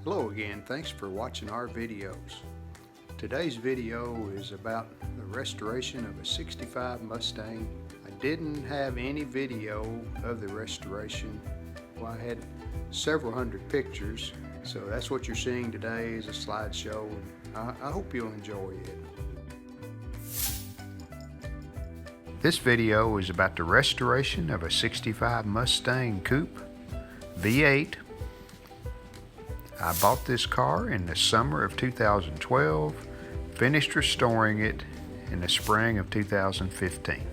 Hello again, thanks for watching our videos. Today's video is about the restoration of a 65 Mustang. I didn't have any video of the restoration. Well, I had several hundred pictures, so that's what you're seeing today is a slideshow, and I hope you'll enjoy it. This video is about the restoration of a 65 Mustang Coupe V8. I bought this car in the summer of 2012, finished restoring it in the spring of 2015.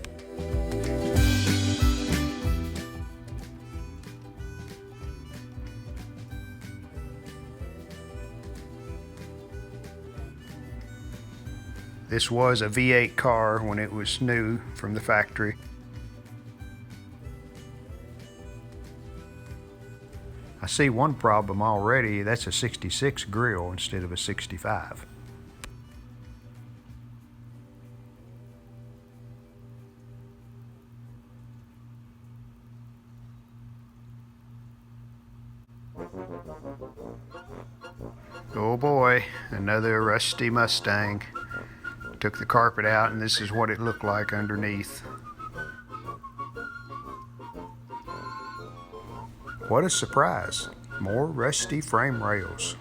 This was a V8 car when it was new from the factory. I see one problem already, that's a 66 grill instead of a 65. Oh boy, another rusty Mustang. Took the carpet out and this is what it looked like underneath. What a surprise! More rusty frame rails.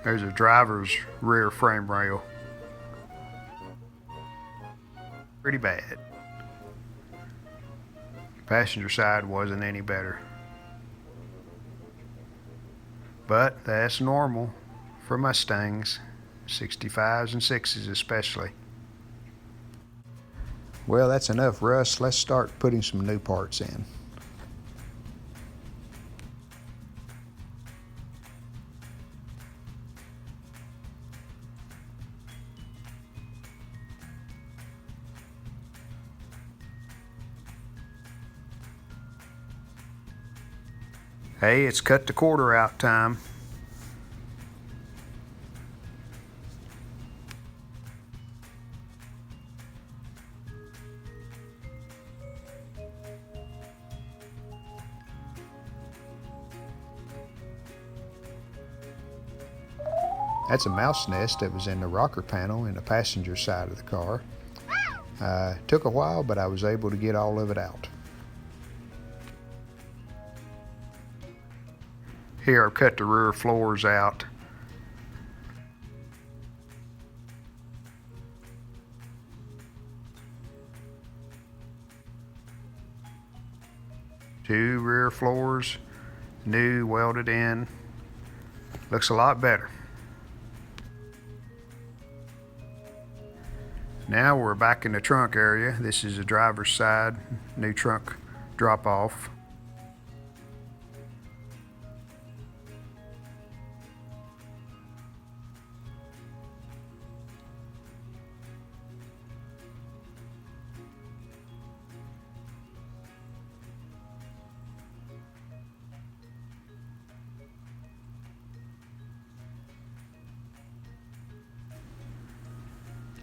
There's a driver's rear frame rail. Pretty bad. Passenger side wasn't any better. But that's normal for Mustangs. 65s and 6s especially. Well, that's enough rust. Let's start putting some new parts in. Hey, it's cut the quarter out time. That's a mouse nest that was in the rocker panel in the passenger side of the car. Took a while, but I was able to get all of it out. Here I've cut the rear floors out. Two rear floors, new, welded in. Looks a lot better. Now we're back in the trunk area. This is the driver's side, new trunk drop off.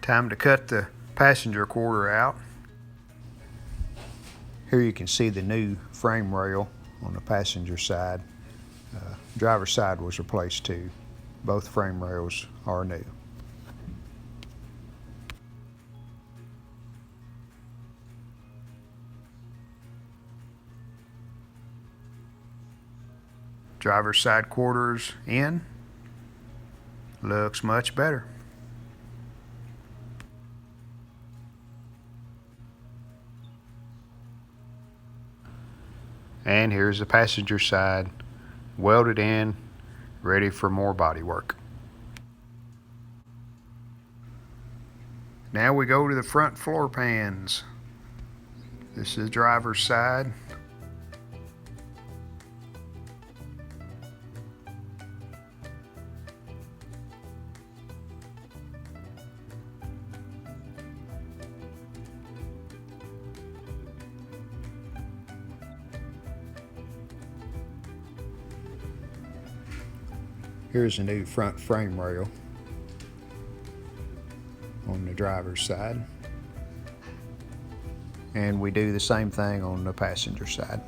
Time to cut the passenger quarter out. Here you can see the new frame rail on the passenger side. Driver's side was replaced too. Both frame rails are new. Driver's side quarters in. Looks much better. And here's the passenger side, welded in, ready for more body work. Now we go to the front floor pans. This is the driver's side. Here's a new front frame rail on the driver's side. and we do the same thing on the passenger side.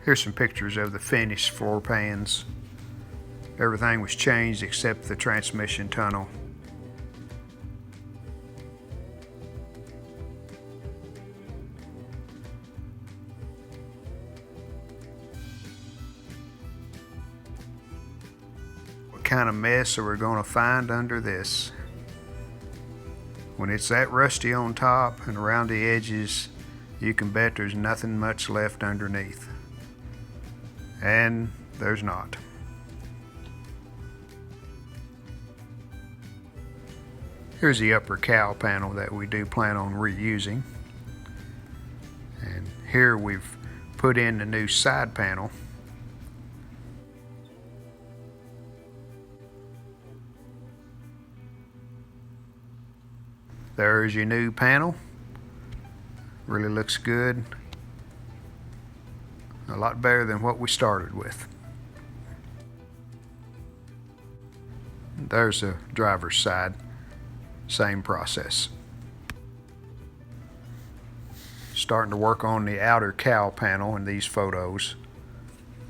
Here's some pictures of the finished floor pans. Everything was changed except the transmission tunnel. What kind of mess are we going to find under this? When it's that rusty on top and around the edges, you can bet there's nothing much left underneath. And there's not. Here's the upper cowl panel that we do plan on reusing. And here we've put in the new side panel. There's your new panel. Really looks good. A lot better than what we started with. There's the driver's side. Same process. Starting to work on the outer cowl panel in these photos.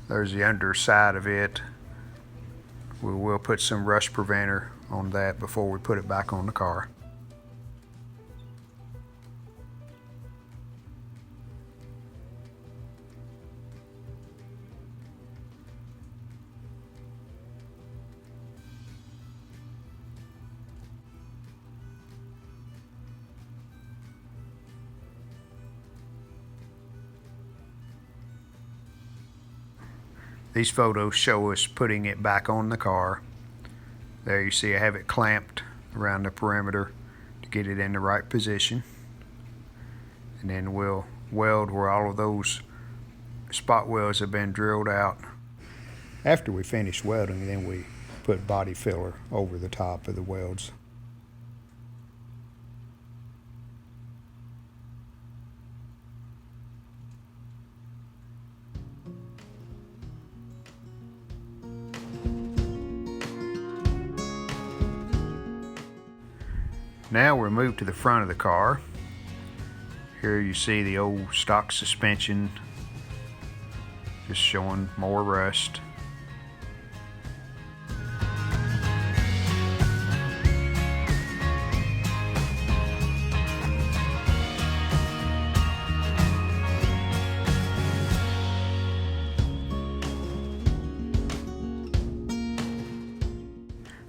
There's the underside of it. We will put some rust preventer on that before we put it back on the car. These photos show us putting it back on the car. There you see I have it clamped around the perimeter to get it in the right position. And then we'll weld where all of those spot welds have been drilled out. After we finish welding, then we put body filler over the top of the welds. Now we're moved to the front of the car. Here you see the old stock suspension just showing more rust.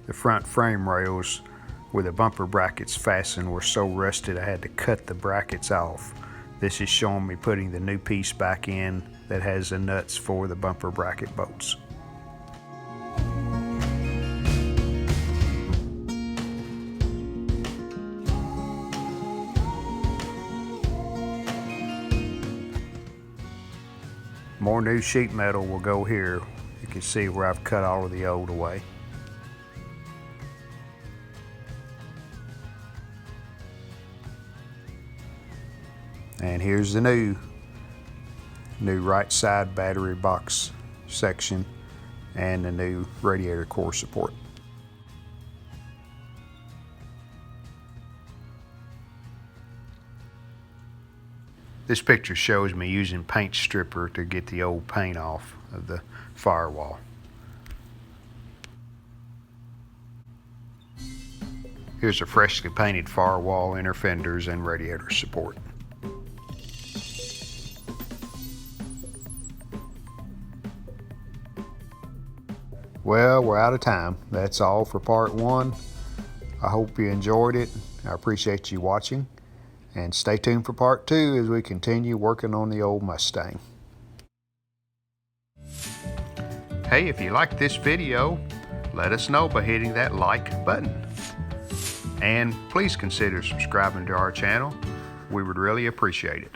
The front frame rails where the bumper brackets fastened were so rusted I had to cut the brackets off. This is showing me putting the new piece back in that has the nuts for the bumper bracket bolts. More new sheet metal will go here. You can see where I've cut all of the old away. And here's the new right side battery box section and the new radiator core support. This picture shows me using paint stripper to get the old paint off of the firewall. Here's a freshly painted firewall, inner fenders, and radiator support. Well, we're out of time. That's all for part one. I hope you enjoyed it. I appreciate you watching. And stay tuned for part two as we continue working on the old Mustang. Hey, if you liked this video, let us know by hitting that like button. And please consider subscribing to our channel. We would really appreciate it.